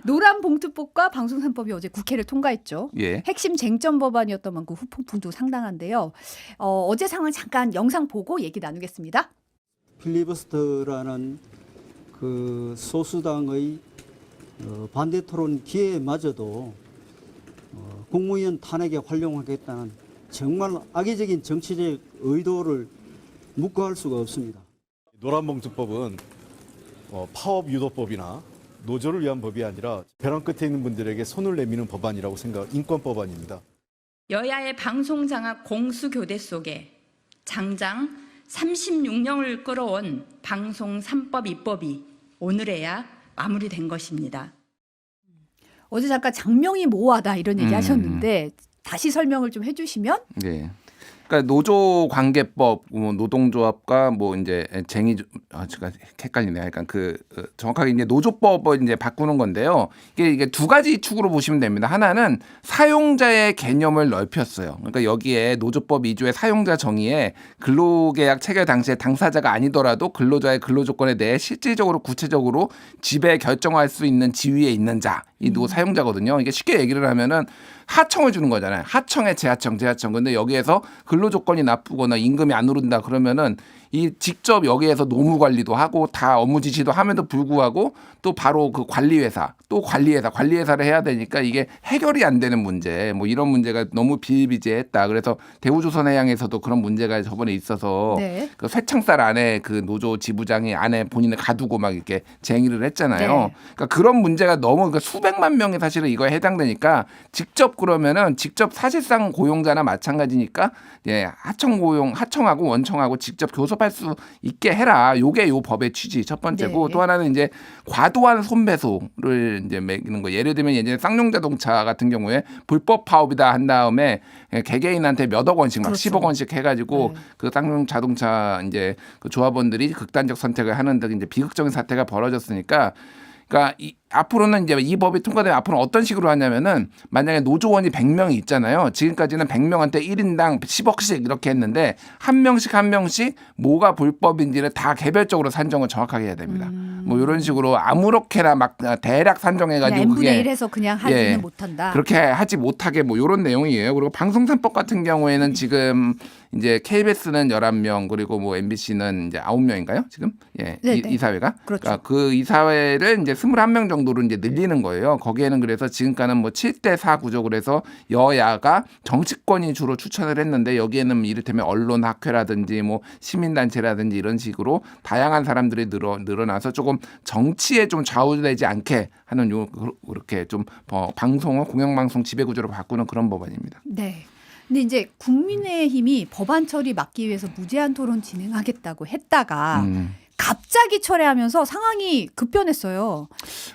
노란봉투법과 방송3법이 어제 국회를 통과했죠. 예. 핵심 쟁점 법안이었던 만큼 후폭풍도 상당한데요. 어제 상황 잠깐 영상 보고 얘기 나누겠습니다. 필리버스터라는 그 소수당의 반대 토론 기회마저도 국무위원 탄핵에 활용하겠다는 정말 악의적인 정치적 의도를 묵과할 수가 없습니다. 노란봉투법은 파업 유도법이나 노조를 위한 법이 아니라 벼랑 끝에 있는 분들에게 손을 내미는 법안이라고 인권 법안입니다. 여야의 방송장악 공수교대 속에 장장 36년을 끌어온 방송 3법 입법이 오늘에야 마무리된 것입니다. 어제 잠깐 장명이 모호하다 이런 얘기 하셨는데 다시 설명을 좀 해주시면. 네. 그러니까 노조관계법, 노동조합과 이제 제가 헷갈리네요. 약간 정확하게 이제 노조법을 이제 바꾸는 건데요. 이게 두 가지 축으로 보시면 됩니다. 하나는 사용자의 개념을 넓혔어요. 그러니까 여기에 노조법 2조의 사용자 정의에 근로계약 체결 당시에 당사자가 아니더라도 근로자의 근로조건에 대해 실질적으로 구체적으로 지배 결정할 수 있는 지위에 있는 자, 이 사용자거든요. 이게 쉽게 얘기를 하면은 하청을 주는 거잖아요. 하청에 재하청. 근데 여기에서 근로조건이 나쁘거나 임금이 안 오른다 그러면은 이 직접 여기에서 노무 관리도 하고 다 업무 지시도 함에도 불구하고 또 바로 그 관리회사를 해야 되니까 이게 해결이 안 되는 문제, 이런 문제가 너무 비일비재했다. 그래서 대우조선해양에서도 그런 문제가 저번에 있어서 네. 그 쇠창살 안에 그 노조 지부장이 안에 본인을 가두고 막 이렇게 쟁의를 했잖아요. 네. 그러니까 그런 문제가 너무 수백만 명이 사실은 이거에 해당되니까 직접 사실상 고용자나 마찬가지니까 하청하고 원청하고 직접 교섭할 수 있게 해라. 요게 요 법의 취지 첫 번째고 네. 또 하나는 이제 과도한 손배소를 이제 매기는 거. 예를 들면 예전에 쌍용자동차 같은 경우에 불법 파업이다 한 다음에 개개인한테 몇억 원씩 막 그렇죠. 10억 원씩 해가지고 네. 그 쌍용자동차 이제 그 조합원들이 극단적 선택을 하는 등 이제 비극적인 사태가 벌어졌으니까. 그러니까 앞으로는 이제 이 법이 통과되면 앞으로 어떤 식으로 하냐면은 만약에 노조원이 100명이 있잖아요. 지금까지는 100명한테 1인당 10억씩 이렇게 했는데 한 명씩 뭐가 불법인지를 다 개별적으로 산정을 정확하게 해야 됩니다. 이런 식으로 아무렇게나 막 대략 산정해가지고 그냥 n분의 그게 1 해서 그냥 하지는 못한다. 그렇게 하지 못하게 이런 내용이에요. 그리고 방송3법 같은 경우에는 지금 이제 KBS는 11명 그리고 MBC는 이제 9명인가요? 지금? 예. 이사회가. 그렇죠. 그러니까 그 이사회를 이제 21명 정도로 이제 늘리는 거예요. 거기에는 그래서 지금까지는 7대4 구조 그래서 여야가 정치권이 주로 추천을 했는데 여기에는 이를테면 언론학회라든지 시민단체라든지 이런 식으로 다양한 사람들이 늘어나서 조금 정치에 좀 좌우되지 않게 하는 이렇게 좀 방송을 공영방송 지배구조로 바꾸는 그런 법안입니다. 네. 근데 이제 국민의힘이 법안 처리 막기 위해서 무제한 토론 진행하겠다고 했다가 갑자기 철회하면서 상황이 급변했어요.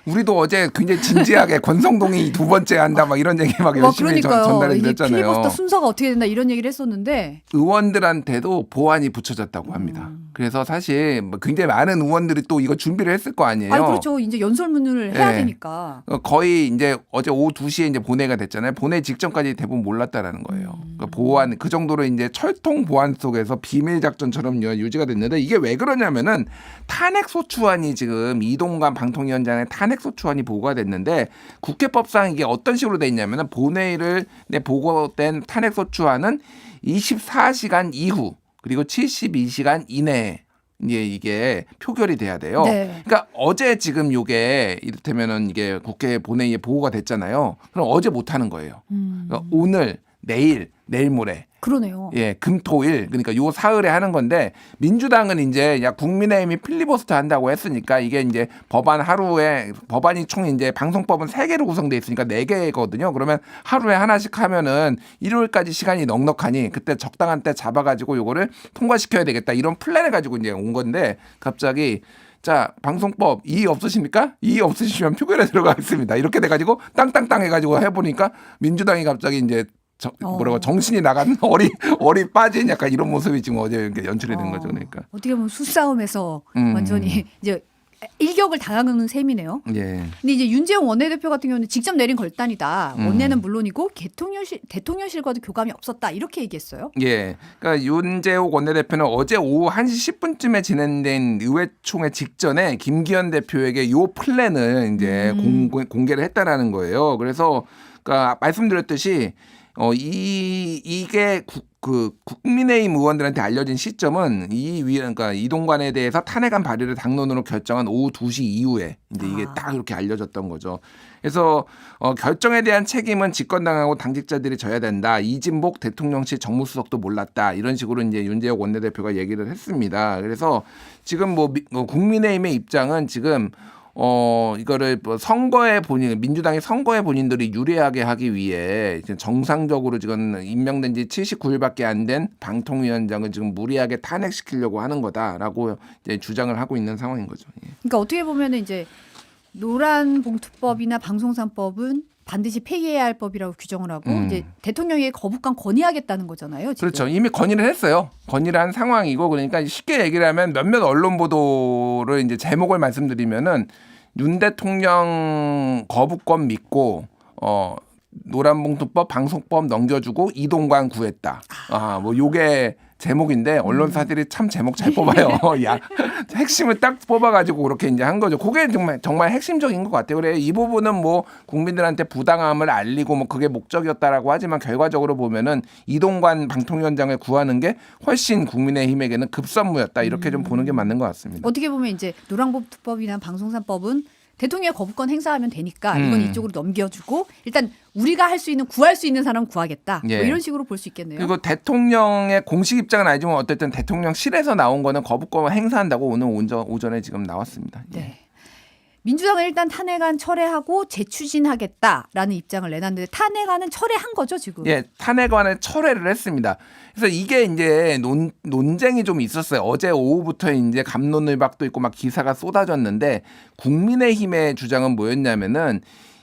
우리도 어제 굉장히 진지하게 권성동이 두 번째 한다 막 이런 얘기 막 열심히 전달해 드렸잖아요. 필리버스터 순서가 어떻게 된다 이런 얘기를 했었는데 의원들한테도 보안이 붙여졌다고 합니다. 그래서 사실 굉장히 많은 의원들이 또 이거 준비를 했을 거 아니에요. 그렇죠. 이제 연설문을 해야 되니까. 거의 이제 어제 오후 2시에 이제 본회의가 됐잖아요. 본회의 직전까지 대부분 몰랐다라는 거예요. 그러니까 보안 그 정도로 이제 철통 보안 속에서 비밀 작전처럼 유지가 됐는데 이게 왜 그러냐면은 탄핵소추안이 지금 이동관 방통위원장의 탄핵소추안이 보고가 됐는데 국회법상 이게 어떤 식으로 돼 있냐면은 본회의를 보고된 탄핵소추안은 24시간 이후 그리고 72시간 이내에 이게 표결이 돼야 돼요. 네. 그러니까 어제 지금 이게 이를테면은 이게 국회 본회의에 보고가 됐잖아요. 그럼 어제 못 하는 거예요. 그러니까 오늘, 내일 모레. 그러네요. 예, 금토일 그러니까 요 사흘에 하는 건데 민주당은 이제 국민의힘이 필리버스터 한다고 했으니까 이게 이제 법안이 총 이제 방송법은 3개로 구성돼 있으니까 4개거든요. 그러면 하루에 하나씩 하면은 일요일까지 시간이 넉넉하니 그때 적당한 때 잡아가지고 요거를 통과시켜야 되겠다 이런 플랜을 가지고 이제 온 건데 갑자기 자, 방송법 이의 없으십니까? 이의 없으시면 표결에 들어가겠습니다. 이렇게 돼가지고 땅땅땅 해가지고 해보니까 민주당이 갑자기 이제 정신이 나간 얼이 빠진 약간 이런 모습이 지금 어제 연출이 된 거죠. 그러니까 어떻게 보면 수싸움에서 완전히 이제 일격을 당하는 셈이네요. 예. 근데 이제 윤재용 원내대표 같은 경우는 직접 내린 결단이다. 원내는 물론이고 대통령실과도 교감이 없었다. 이렇게 얘기했어요. 예. 그러니까 윤재욱 원내대표는 어제 오후 1시 10분쯤에 진행된 의회총회 직전에 김기현 대표에게 요 플랜을 이제 공개를 했다라는 거예요. 그래서 그러니까 말씀드렸듯이 이게 국민의힘 의원들한테 알려진 시점은 그러니까 이동관에 대해서 탄핵안 발의를 당론으로 결정한 오후 2시 이후에 이제 이게 딱 이렇게 알려졌던 거죠. 그래서 결정에 대한 책임은 집권당하고 당직자들이 져야 된다. 이진복 대통령실 정무수석도 몰랐다. 이런 식으로 이제 윤재욱 원내대표가 얘기를 했습니다. 그래서 지금 국민의힘의 입장은 지금 이거를 선거에 민주당이 선거에 본인들이 유리하게 하기 위해 정상적으로 지금 임명된 지 79일밖에 안 된 방통위원장을 지금 무리하게 탄핵시키려고 하는 거다라고 이제 주장을 하고 있는 상황인 거죠. 예. 그러니까 어떻게 보면은 이제 노란봉투법이나 방송산법은 반드시 폐기해야 할 법이라고 규정을 하고 이제 대통령에게 거부권 건의하겠다는 거잖아요. 지금. 그렇죠. 이미 건의를 했어요. 건의를 한 상황이고 그러니까 쉽게 얘기를 하면 몇몇 언론 보도를 이제 제목을 말씀드리면은 윤 대통령 거부권 믿고 노란봉투법 방송법 넘겨주고 이동관 구했다. 뭐 요게 제목인데 언론사들이 참 제목 잘 뽑아요. 야, 핵심을 딱 뽑아가지고 그렇게 이제 한 거죠. 그게 정말 핵심적인 것 같아요. 그래 이 부분은 뭐 국민들한테 부당함을 알리고 뭐 그게 목적이었다라고 하지만 결과적으로 보면은 이동관 방통위원장을 구하는 게 훨씬 국민의힘에게는 급선무였다. 이렇게 좀 보는 게 맞는 것 같습니다. 어떻게 보면 이제 노란봉투법이나 방송산법은 대통령의 거부권 행사하면 되니까 이건 이쪽으로 넘겨주고 일단 우리가 할 수 있는 구할 수 있는 사람 구하겠다. 예. 뭐 이런 식으로 볼 수 있겠네요. 그리고 대통령의 공식 입장은 아니지만 어쨌든 대통령실에서 나온 거는 거부권을 행사한다고 오늘 오전에 지금 나왔습니다. 예. 네. 민주당은 일단 탄핵안 철회하고 재추진하겠다라는 입장을 내놨는데 탄핵안은 철회한 거죠 지금? 예, 탄핵안을 철회를 했습니다. 그래서 이게 이제 논쟁이 좀 있었어요. 어제 오후부터 이제 갑론을박도 있고 막 기사가 쏟아졌는데 국민의힘의 주장은 뭐였냐면은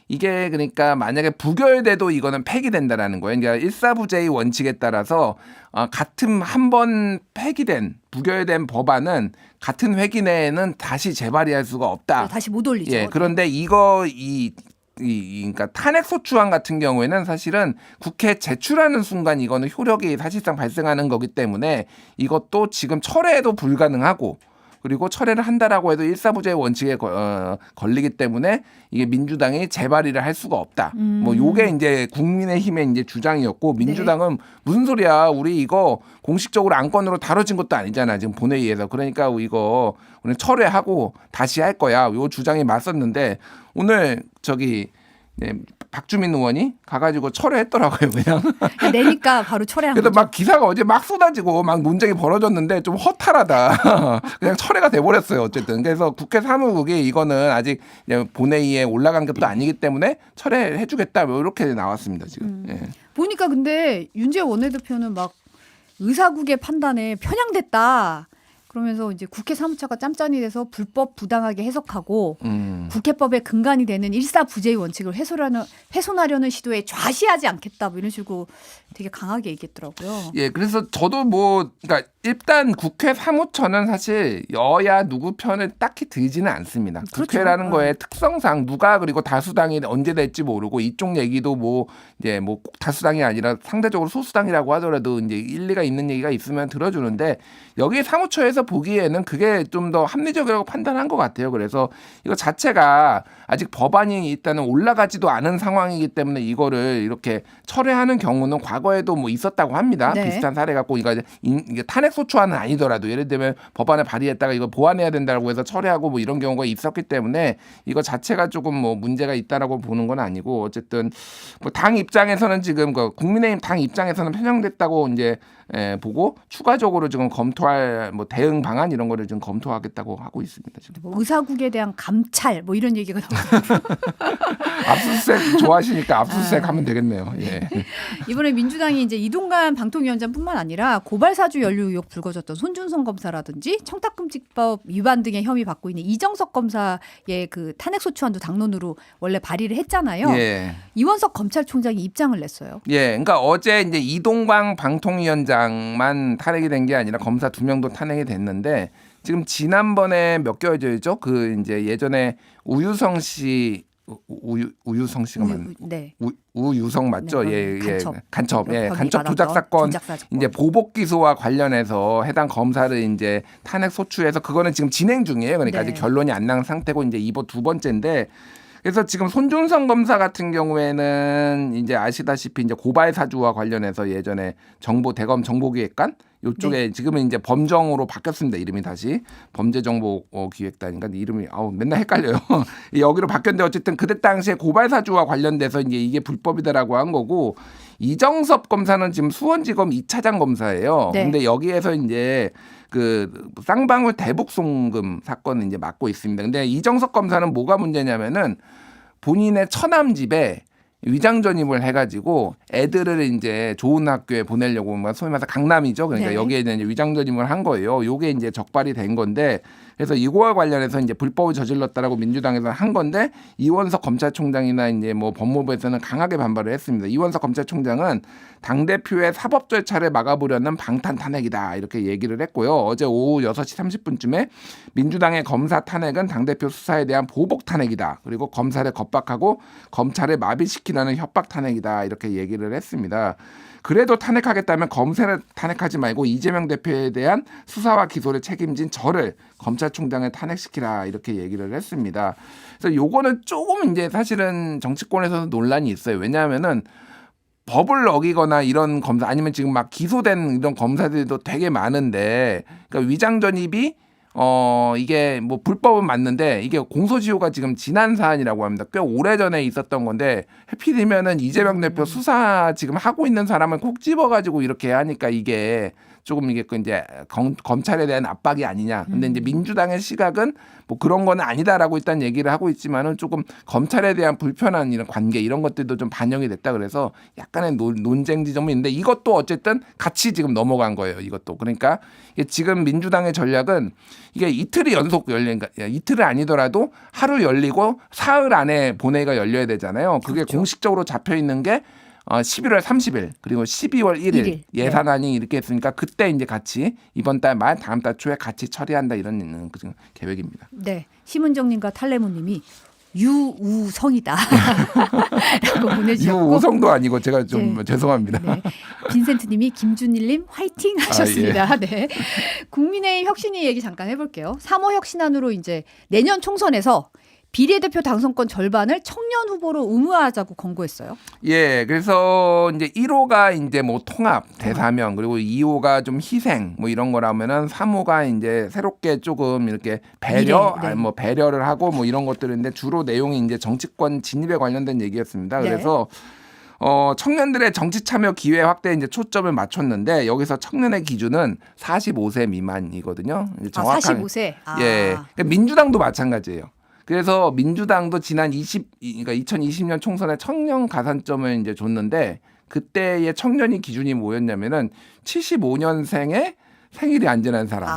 이게 그러니까 만약에 부결돼도 이거는 폐기된다라는 거예요. 그러니까 일사부재의 원칙에 따라서 같은 한 번 폐기된 부결된 법안은 같은 회기 내에는 다시 재발의할 수가 없다. 다시 못 올리죠. 예, 그런데 그러니까 탄핵 소추안 같은 경우에는 사실은 국회에 제출하는 순간 이거는 효력이 사실상 발생하는 거기 때문에 이것도 지금 철회도 불가능하고 그리고 철회를 한다라고 해도 일사부재의 원칙에 걸리기 때문에 이게 민주당이 재발의를 할 수가 없다. 뭐 요게 이제 국민의힘의 이제 주장이었고 민주당은 무슨 소리야? 우리 이거 공식적으로 안건으로 다뤄진 것도 아니잖아. 지금 본회의에서. 그러니까 이거 오늘 철회하고 다시 할 거야. 요 주장이 맞섰는데 오늘 박주민 의원이 가가지고 철회했더라고요, 그냥. 내니까 바로 철회한 그래서 거죠. 막 기사가 어제 막 쏟아지고 막 논쟁이 벌어졌는데 좀 허탈하다. 그냥 철회가 돼버렸어요, 어쨌든. 그래서 국회 사무국이 이거는 아직 본회의에 올라간 것도 아니기 때문에 철회해주겠다, 뭐 이렇게 나왔습니다, 지금. 예. 보니까 근데 윤재욱 원내대표는 막 의사국의 판단에 편향됐다. 그러면서 이제 국회 사무처가 짬짬이 돼서 불법 부당하게 해석하고 국회법의 근간이 되는 일사부재의 원칙을 훼손하려는 시도에 좌시하지 않겠다 뭐 이런 식으로 되게 강하게 얘기했더라고요. 예, 그래서 저도 그러니까 일단 국회 사무처는 사실 여야 누구 편을 딱히 들지는 않습니다. 그렇죠. 국회라는 거의 특성상 누가 그리고 다수당이 언제 될지 모르고 이쪽 얘기도 꼭 다수당이 아니라 상대적으로 소수당이라고 하더라도 이제 일리가 있는 얘기가 있으면 들어주는데 여기 사무처에서 보기에는 그게 좀 더 합리적이라고 판단한 것 같아요. 그래서 이거 자체가 아직 법안이 일단은 올라가지도 않은 상황이기 때문에 이거를 이렇게 철회하는 경우는 과거에도 뭐 있었다고 합니다. 네. 비슷한 사례 갖고 이게 탄핵 소추안은 아니더라도 예를 들면 법안을 발의했다가 이거 보완해야 된다고 해서 철회하고 뭐 이런 경우가 있었기 때문에 이거 자체가 조금 뭐 문제가 있다라고 보는 건 아니고 어쨌든 뭐 당 입장에서는 지금 국민의힘 당 입장에서는 편향됐다고 이제 보고 추가적으로 지금 검토할 뭐 대응 방안 이런 거를 지금 검토하겠다고 하고 있습니다. 지금. 뭐 의사국에 대한 감찰 뭐 이런 얘기가 나오고 압수수색 좋아하시니까 압수수색 하면 되겠네요. 예. 이번에 민주당이 이제 이동관 방통위원장뿐만 아니라 고발사주 연루 의혹 불거졌던 손준성 검사라든지 청탁금지법 위반 등의 혐의 받고 있는 이정석 검사의 그 탄핵소추안도 당론으로 원래 발의를 했잖아요. 예. 이원석 검찰총장이 입장을 냈어요. 예, 그러니까 어제 이제 이동관 방통위원장만 탄핵이 된 게 아니라 검사 2명도 탄핵이 됐는데 지금 지난번에 몇 개월 전이죠? 그 이제 예전에 우유성 씨 우유성 씨가 네. 우유성 맞죠? 네, 예, 간첩 혐의 조작 받았던 사건 조작 사건. 이제 보복 기소와 관련해서 해당 검사를 이제 탄핵 소추해서 그거는 지금 진행 중이에요. 그러니까 네. 아직 결론이 안 난 상태고 이제 이번 두 번째인데 그래서 지금 손준성 검사 같은 경우에는 이제 아시다시피 이제 고발 사주와 관련해서 예전에 대검 정보기획관 요쪽에 지금은 이제 범정으로 바뀌었습니다. 이름이 다시 범죄정보기획단인가 이름이 맨날 헷갈려요. 여기로 바뀌었는데 어쨌든 그때 당시에 고발 사주와 관련돼서 이제 이게 불법이다라고 한 거고 이정섭 검사는 지금 수원지검 2차장 검사예요. 네. 근데 여기에서 이제 그 쌍방울 대북 송금 사건을 이제 맡고 있습니다. 근데 이정섭 검사는 뭐가 문제냐면은 본인의 처남 집에 위장 전입을 해가지고 애들을 이제 좋은 학교에 보내려고 소위 말해서 강남이죠. 그러니까 네. 여기에 이제 위장 전입을 한 거예요. 요게 이제 적발이 된 건데 그래서 이거와 관련해서 이제 불법을 저질렀다라고 민주당에서 한 건데 이원석 검찰총장이나 이제 뭐 법무부에서는 강하게 반발을 했습니다. 이원석 검찰총장은 당 대표의 사법 절차를 막아보려는 방탄 탄핵이다 이렇게 얘기를 했고요. 어제 오후 6시 30분쯤에 민주당의 검사 탄핵은 당 대표 수사에 대한 보복 탄핵이다. 그리고 검사를 겁박하고 검찰을 마비시키려는 협박 탄핵이다 이렇게 얘기를 했습니다. 그래도 탄핵하겠다면 검사를 탄핵하지 말고 이재명 대표에 대한 수사와 기소를 책임진 저를 검찰총장을 탄핵시키라 이렇게 얘기를 했습니다. 그래서 요거는 조금 이제 사실은 정치권에서는 논란이 있어요. 왜냐하면은 법을 어기거나 이런 검사 아니면 지금 막 기소된 이런 검사들도 되게 많은데 그러니까 위장 전입이 이게 뭐 불법은 맞는데 이게 공소시효가 지금 지난 사안이라고 합니다. 꽤 오래전에 있었던 건데 해필이면은 이재명 대표 수사 지금 하고 있는 사람을 콕 집어가지고 이렇게 하니까 이게 조금 이게 이제 검찰에 대한 압박이 아니냐. 근데 이제 민주당의 시각은 뭐 그런 건 아니다라고 일단 얘기를 하고 있지만은 조금 검찰에 대한 불편한 이런 관계 이런 것들도 좀 반영이 됐다 그래서 약간의 논쟁 지점이 있는데 이것도 어쨌든 같이 지금 넘어간 거예요. 이것도. 그러니까 지금 민주당의 전략은 이게 이틀이 연속 열리니까 이틀은 아니더라도 하루 열리고 사흘 안에 본회의가 열려야 되잖아요. 그게 그렇죠. 공식적으로 잡혀 있는 게 11월 30일 그리고 12월 1일 예산안이 이렇게 했으니까 그때 이제 같이 이번 달 말 다음 달 초에 같이 처리한다 이런 계획입니다. 네. 심은정님과 탈레모님이 유우성이다 라고 보내주셨고 유우성도 아니고 제가 좀 네. 죄송합니다. 네. 빈센트님이 김준일님 화이팅 하셨습니다. 네. 국민의힘 혁신위 얘기 잠깐 해볼게요. 3호 혁신안으로 이제 내년 총선에서 비례대표 당선권 절반을 청년 후보로 의무화하자고 권고했어요. 예, 그래서 이제 1호가 이제 뭐 통합, 대사면 그리고 2호가 좀 희생 뭐 이런 거라면은 3호가 이제 새롭게 조금 이렇게 배려, 네. 뭐 배려를 하고 뭐 이런 것들인데 주로 내용이 이제 정치권 진입에 관련된 얘기였습니다. 네. 그래서 청년들의 정치 참여 기회 확대에 이제 초점을 맞췄는데 여기서 청년의 기준은 45세 미만이거든요. 정확한 45세. 예, 그러니까 민주당도 마찬가지예요. 그래서 민주당도 지난 그러니까 2020년 총선에 청년 가산점을 이제 줬는데 그때의 청년이 기준이 뭐였냐면은 75년생의 생일이 안 지난 사람.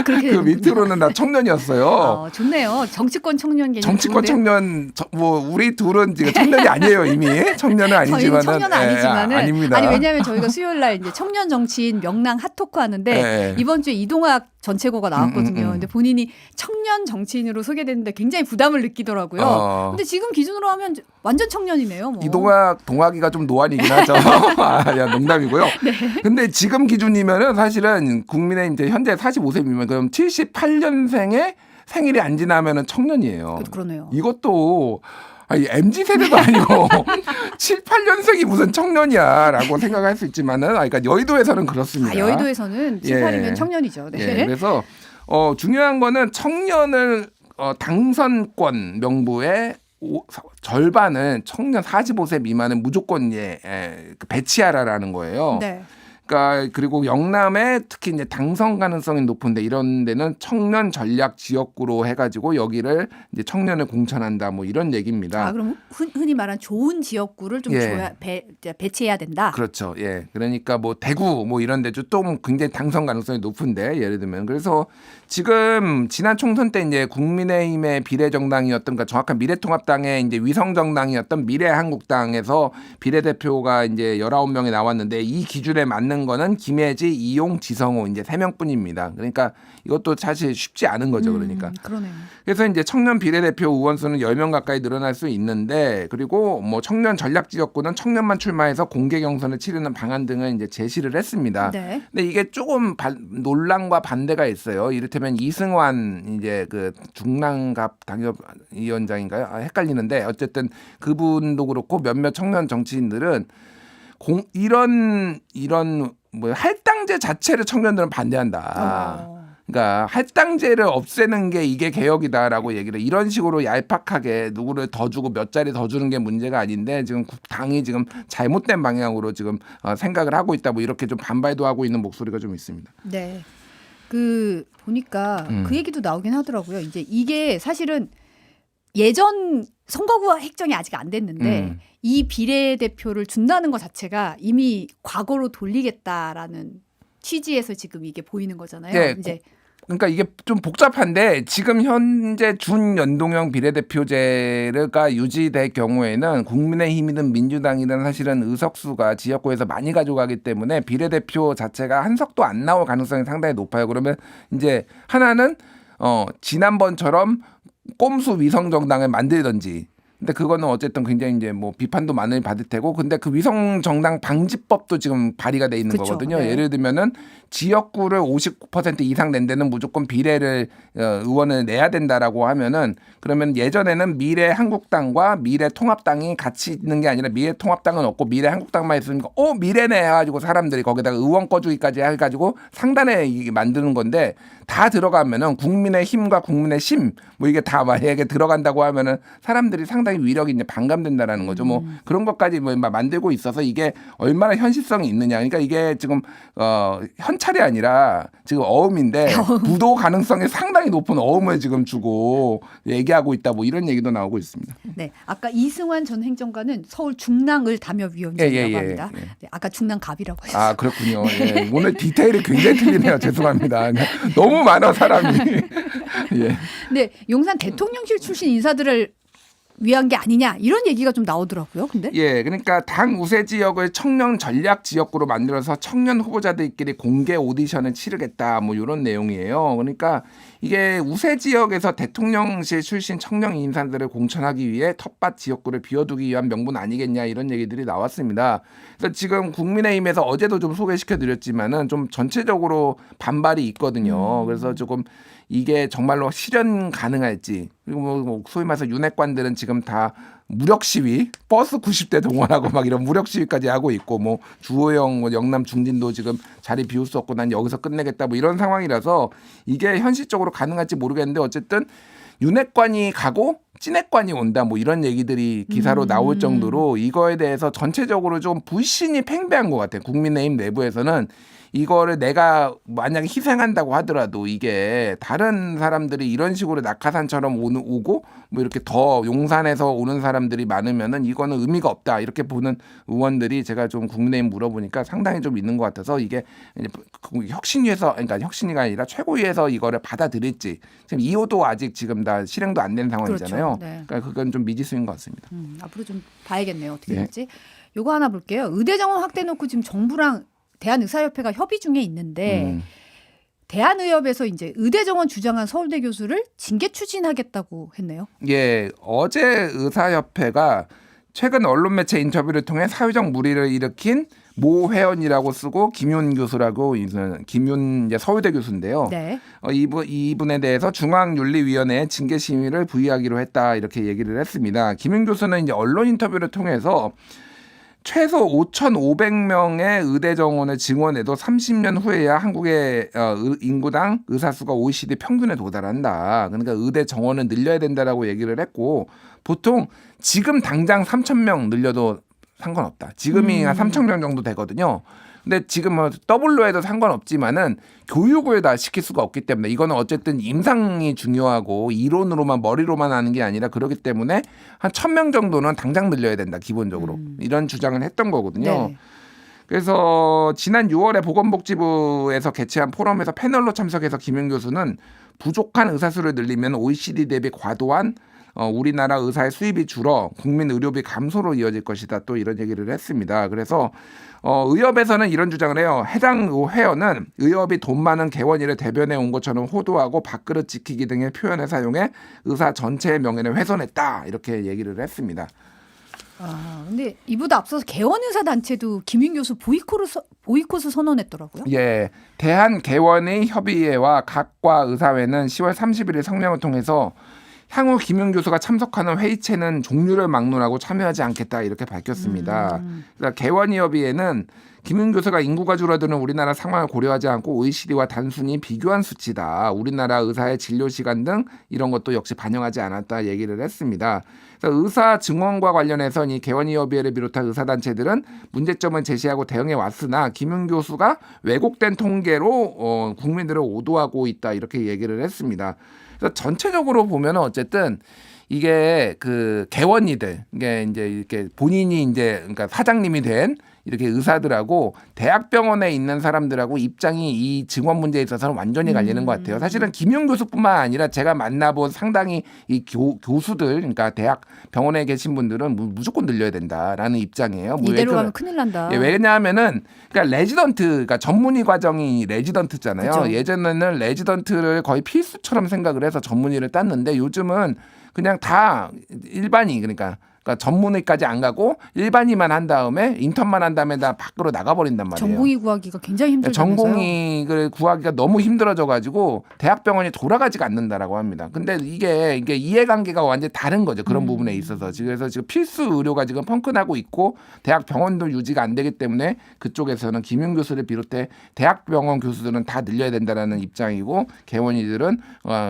그렇게 그 밑으로는 다 청년이었어요. 좋네요. 정치권 청년 개념. 정치권 좋은데요? 청년 뭐 우리 둘은 지금 청년이 아니에요 이미 청년은 아니지만은 저희는 청년은 아니지만은 아닙니다. 아니 왜냐하면 저희가 수요일 날 이제 청년 정치인 명랑 핫토크 하는데 이번 주에 이동학 전체고가 나왔거든요. 근데 본인이 청년 정치인으로 소개됐는데 굉장히 부담을 느끼더라고요. 근데 지금 기준으로 하면 완전 청년이네요. 뭐. 이동학 동학이가 좀 노안이긴 하죠. 야, 농담이고요. 네. 근데 지금 기준이면은 사실은 국민의 이제 현재 45세 미만 그럼 78년생의 생일이 안 지나면은 청년이에요. 그러네요. 이것도 아니 MZ 세대도 아니고 7, 8년생이 무슨 청년이야라고 생각할 수 있지만은 그러니까 여의도에서는 그렇습니다. 여의도에서는 7, 8이면 청년이죠. 네. 예, 그래서 중요한 거는 청년을 당선권 명부에 절반은 청년 45세 미만은 무조건 배치하라라는 거예요. 네. 그러니까 그리고 영남에 특히 이제 당선 가능성이 높은데 이런 데는 청년 전략 지역구로 해가지고 여기를 이제 청년을 공천한다 뭐 이런 얘기입니다. 그럼 흔히 말한 좋은 지역구를 좀 배치해야 된다. 그렇죠. 예. 그러니까 뭐 대구 뭐 이런 데도 또 굉장히 당선 가능성이 높은데 예를 들면 그래서 지금 지난 총선 때 이제 국민의힘의 비례정당이었던 그러니까 정확한 미래통합당의 이제 위성정당이었던 미래한국당에서 비례대표가 이제 19명이 나왔는데 이 기준에 맞는 있는 거는 김혜지, 이용, 지성호 이제 3명뿐입니다. 그러니까 이것도 사실 쉽지 않은 거죠. 그러니까. 그러네요. 그래서 이제 청년 비례대표 의원 수는 10명 가까이 늘어날 수 있는데, 그리고 뭐 청년 전략지역구는 청년만 출마해서 공개 경선을 치르는 방안 등을 이제 제시를 했습니다. 네. 근데 이게 조금 논란과 반대가 있어요. 이를테면 이승환 이제 그 중랑갑 당협위원장인가요? 헷갈리는데 어쨌든 그분도 그렇고 몇몇 청년 정치인들은 이런 뭐 할당제 자체를 청년들은 반대한다. 그러니까 할당제를 없애는 게 이게 개혁이다라고 얘기를 이런 식으로 얄팍하게 누구를 더 주고 몇 자리 더 주는 게 문제가 아닌데 지금 당이 지금 잘못된 방향으로 지금 생각을 하고 있다. 뭐 이렇게 좀 반발도 하고 있는 목소리가 좀 있습니다. 네. 그 보니까 그 얘기도 나오긴 하더라고요. 이제 이게 사실은 예전 선거구 획정이 아직 안 됐는데 이 비례대표를 준다는 것 자체가 이미 과거로 돌리겠다라는 취지에서 지금 이게 보이는 거잖아요. 네, 이제 그러니까 이게 좀 복잡한데 지금 현재 준연동형 비례대표제가 유지될 경우에는 국민의힘이든 민주당이든 사실은 의석수가 지역구에서 많이 가져가기 때문에 비례대표 자체가 한 석도 안 나올 가능성이 상당히 높아요. 그러면 이제 하나는 지난번처럼 꼼수 위성 정당을 만들든지. 근데 그거는 어쨌든 굉장히 이제 뭐 비판도 많이 받을 테고, 근데 그 위성 정당 방지법도 지금 발의가 돼 있는 그쵸, 거거든요. 네. 예를 들면은 지역구를 50% 이상 낸 데는 무조건 비례를 의원을 내야 된다라고 하면은, 그러면 예전에는 미래한국당과 미래통합당이 같이 있는 게 아니라 미래통합당은 없고 미래한국당만 있으니까 미래네 해가지고 사람들이 거기다가 의원 꺼주기까지 해가지고 상단에 이게 만드는 건데, 다 들어가면은 국민의힘과 국민의심 뭐 이게 다 만약에 들어간다고 하면은 사람들이 상당히 위력이 이제 반감된다라는 거죠. 뭐 그런 것까지 뭐 만들고 있어서 이게 얼마나 현실성이 있느냐. 그러니까 이게 지금 현찰이 아니라 지금 어음인데 부도 가능성이 상당히 높은 어음을 지금 주고 얘기하고 있다. 뭐 이런 얘기도 나오고 있습니다. 네, 아까 이승환 전 행정관은 서울 중랑을 담협위원장이라고 합니다. 네, 아까 중랑갑이라고 했어요. 아, 그렇군요. 예. 오늘 디테일이 굉장히 틀리네요. 죄송합니다. 너무 많아 사람이. 예. 네, 용산 대통령실 출신 인사들을 위한 게 아니냐 이런 얘기가 좀 나오더라고요. 근데 예, 그러니까 당 우세 지역을 청년 전략 지역구로 만들어서 청년 후보자들끼리 공개 오디션을 치르겠다, 뭐 이런 내용이에요. 그러니까 이게 우세 지역에서 대통령실 출신 청년 인사들을 공천하기 위해 텃밭 지역구를 비워두기 위한 명분 아니겠냐 이런 얘기들이 나왔습니다. 그래서 지금 국민의힘에서 어제도 좀 소개시켜드렸지만은 좀 전체적으로 반발이 있거든요. 그래서 조금 이게 정말로 실현 가능할지, 그리고 뭐 소위 말해서 윤핵관들은 지금 다 무력 시위, 버스 90대 동원하고 막 이런 무력 시위까지 하고 있고, 뭐 주호영 뭐 영남 중진도 지금 자리 비울 수 없고 난 여기서 끝내겠다 뭐 이런 상황이라서 이게 현실적으로 가능할지 모르겠는데, 어쨌든 윤핵관이 가고 찐핵관이 온다 뭐 이런 얘기들이 기사로 나올 정도로 이거에 대해서 전체적으로 좀 불신이 팽배한 것 같아요. 국민의힘 내부에서는 이거를 내가 만약에 희생한다고 하더라도 이게 다른 사람들이 이런 식으로 낙하산처럼 오고 뭐 이렇게 더 용산에서 오는 사람들이 많으면은 이거는 의미가 없다 이렇게 보는 의원들이 제가 좀 국민의힘 물어보니까 상당히 좀 있는 것 같아서 이게 혁신위에서, 그러니까 혁신위가 아니라 최고위에서 이거를 받아들일지, 지금 2호도 아직 지금 다 실행도 안 된 상황이잖아요. 그렇죠. 네. 그러니까 그건 좀 미지수인 것 같습니다. 앞으로 좀 봐야겠네요. 어떻게 예. 될지. 요거 하나 볼게요. 의대 정원 확대 놓고 지금 정부랑 대한의사협회가 협의 중에 있는데 대한의협에서 이제 의대 정원 주장한 서울대 교수를 징계 추진하겠다고 했네요. 예, 어제 의사협회가 최근 언론 매체 인터뷰를 통해 사회적 물의를 일으킨 모 회원이라고 쓰고 김윤 교수라고, 김윤 이제 서울대 교수인데요. 네. 이분에 대해서 중앙윤리위원회에 징계 심의를 부의하기로 했다 이렇게 얘기를 했습니다. 김윤 교수는 이제 언론 인터뷰를 통해서 최소 5,500명의 의대 정원을 증원해도 30년 후에야 한국의 인구당 의사 수가 OECD 평균에 도달한다. 그러니까 의대 정원을 늘려야 된다라고 얘기를 했고, 보통 지금 당장 3,000명 늘려도 상관없다. 지금이 한 3,000명 정도 되거든요. 근데 지금 뭐 더블로 해도 상관없지만은 교육을 다 시킬 수가 없기 때문에 이거는 어쨌든 임상이 중요하고 이론으로만 머리로만 하는 게 아니라 그렇기 때문에 한 1,000명 정도는 당장 늘려야 된다 기본적으로 이런 주장을 했던 거거든요. 네. 그래서 지난 6월에 보건복지부에서 개최한 포럼에서 패널로 참석해서 김윤 교수는 부족한 의사 수를 늘리면 OECD 대비 과도한 우리나라 의사의 수입이 줄어 국민 의료비 감소로 이어질 것이다. 또 이런 얘기를 했습니다. 그래서 의협에서는 이런 주장을 해요. 해당 회원은 의협이 돈 많은 개원일에 대변해 온 것처럼 호도하고 밥그릇 지키기 등의 표현을 사용해 의사 전체의 명예를 훼손했다. 이렇게 얘기를 했습니다. 근데 이보다 앞서서 개원의사 단체도 김윤 교수 보이콧을 선언했더라고요. 예, 대한개원의 협의회와 각과 의사회는 10월 31일 성명을 통해서 향후 김윤 교수가 참석하는 회의체는 종류를 막론하고 참여하지 않겠다 이렇게 밝혔습니다. 그러니까 개원의협의회는 김윤 교수가 인구가 줄어드는 우리나라 상황을 고려하지 않고 OECD와 단순히 비교한 수치다. 우리나라 의사의 진료 시간 등 이런 것도 역시 반영하지 않았다 얘기를 했습니다. 그래서 의사 증언과 관련해서 이 개원의협의회를 비롯한 의사단체들은 문제점을 제시하고 대응해 왔으나 김윤 교수가 왜곡된 통계로 국민들을 오도하고 있다 이렇게 얘기를 했습니다. 그래서 전체적으로 보면 어쨌든 이게 그 개원이들 이게 이제 이렇게 본인이 이제 그러니까 사장님이 된 이렇게 의사들하고 대학병원에 있는 사람들하고 입장이 이 증원 문제에 있어서는 완전히 갈리는 것 같아요. 사실은 김윤 교수뿐만 아니라 제가 만나본 상당히 이 교수들 그러니까 대학 병원에 계신 분들은 무조건 늘려야 된다라는 입장이에요. 이대로 가면 큰일 난다. 예, 왜냐하면은 그러니까 레지던트 그러니까 전문의 과정이 레지던트잖아요. 그쵸. 예전에는 레지던트를 거의 필수처럼 생각을 해서 전문의를 땄는데 요즘은 그냥 다 일반이 그러니까 전문의까지 안 가고 일반의만 한 다음에 인턴만 한 다음에 다 밖으로 나가버린단 말이에요. 전공의 구하기가 굉장히 힘들다면서요. 전공의를 구하기가 너무 힘들어져 가지고 대학병원이 돌아가지가 않는다라고 합니다. 근데 이게 이해관계가 완전히 다른 거죠. 그런 부분에 있어서. 그래서 지금 필수 의료가 지금 펑크나고 있고 대학병원도 유지가 안 되기 때문에 그쪽에서는 김윤 교수를 비롯해 대학병원 교수들은 다 늘려야 된다라는 입장이고 개원이들은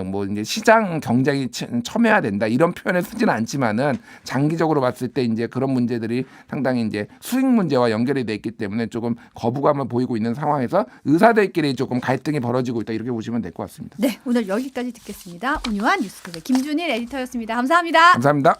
뭐 이제 시장 경쟁이 첨예해야 된다 이런 표현을 쓰지는 않지만은 장기적으로 봤을 때 이제 그런 문제들이 상당히 이제 수익 문제와 연결이 돼 있기 때문에 조금 거부감을 보이고 있는 상황에서 의사들끼리 조금 갈등이 벌어지고 있다 이렇게 보시면 될 것 같습니다. 네, 오늘 여기까지 듣겠습니다. 온유한 뉴스톱의 김준일 에디터였습니다. 감사합니다. 감사합니다.